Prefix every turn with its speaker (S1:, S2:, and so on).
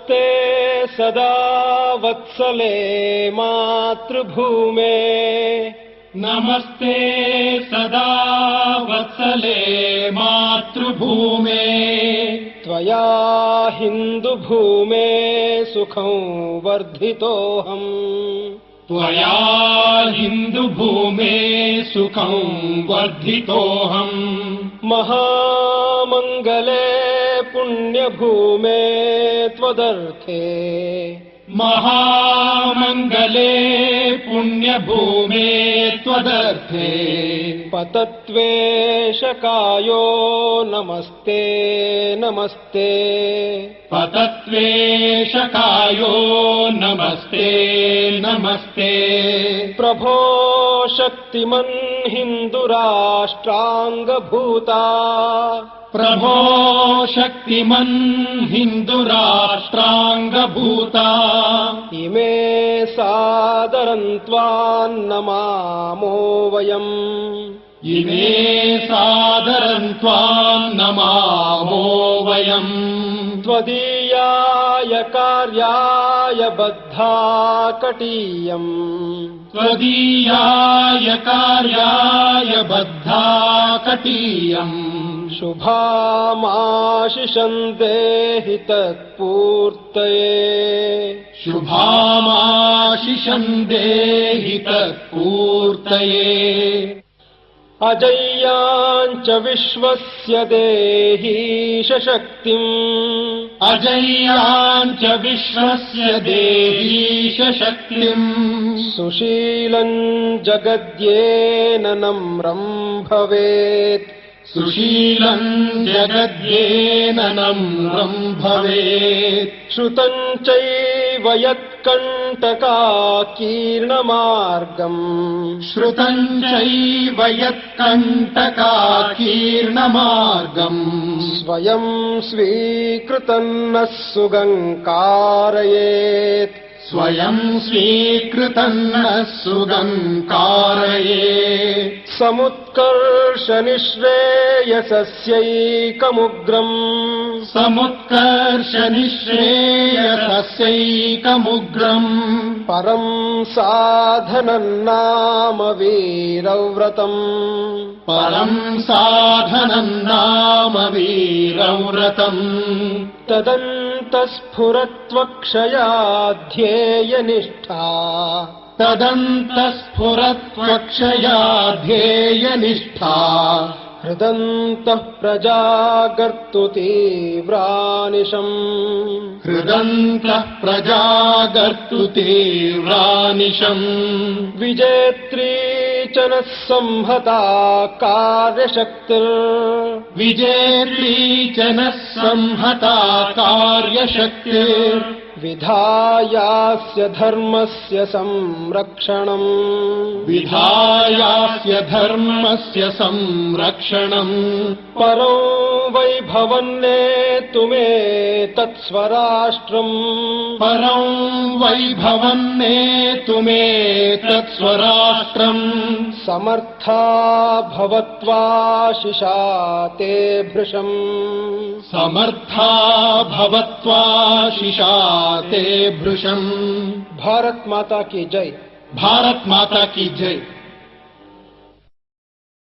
S1: नमस्ते सदा वत्सले मातृभूमे
S2: नमस्ते सदा वत्सले मातृभूमे
S1: त्वया हिन्दुभूमे सुखं वर्धितोऽहम्
S2: त्वया हिन्दुभूमे सुखं वर्धितोऽहम्
S1: महामङ्गले पुण्यभूमे त्वदर्थे
S2: महामङ्गले पुण्यभूमे त्वदर्थे
S1: पतत्वेशकायो नमस्ते नमस्ते
S2: पतत्वेशकायो नमस्ते नमस्ते
S1: प्रभो शक्तिमन् हिन्दुराष्ट्राङ्गभूता
S2: प्रभो शक्तिमन् हिन्दुराष्ट्राङ्गभूता
S1: इमे सादरं त्वान्नमामो वयम्
S2: इमे सादरं त्वान्नमामो वयम्
S1: त्वदीयाय कार्याय बद्धाकटीयम्
S2: त्वदीयाय कार्याय बद्धाकटीयम्
S1: शुभामाशिषं देहि तत्पूर्तये
S2: शुभामाशिषं देहि तत्पूर्तये
S1: अजय्याञ्च विश्वस्य देहीश शक्तिम्
S2: अजय्याञ्च विश्वस्य देहीश शक्तिम्
S1: सुशीलं जगद्येन नम्रं भवेत्
S2: सुशीलं जगद्येन नम्रं भवेत्
S1: श्रुतं चैव यत्कण्टकाकीर्णमार्गम्
S2: श्रुतं चैव यत्कण्टकाकीर्णमार्गम्
S1: स्वयं स्वीकृतं नः सुगङ्कारयेत्
S2: स्वयं स्वीकृतं नः सुगङ्कारयेत्
S1: समुत्कर्षनिःश्रेयसस्यैकमुग्रम्
S2: समुत्कर्षनिःश्रेयसस्यैकमुग्रम्
S1: परं साधनं नाम वीरव्रतम्
S2: परं साधनं नाम वीरव्रतम्
S1: तदन्तस्फुरत्वक्षयाध्येयनिष्ठा
S2: तदन्तस्फुरत्वक्षयाध्येयनिष्ठा
S1: हृदन्तः प्रजागर्तु तीव्रानिशम्
S2: हृदन्तः प्रजागर्तु तीव्रानिशम्
S1: विजेत्री च नः संहता कार्यशक्तिर्
S2: विजेत्री च नः संहता कार्यशक्तिर्
S1: विधायास्य धर्मस्य संरक्षणम्
S2: विधायास्य धर्मस्य संरक्षणम्
S1: परं वैभवन्नेतुमे तत्स्वराष्ट्रम्
S2: परं वैभवन्नेतुमे तत्स्वराष्ट्रम्
S1: समर्था भवत्वाशिषा ते भृशम्
S2: समर्था भवत्वाशिषा ते भृशम्
S1: भारत माता की जय।
S2: भारत माता की जय।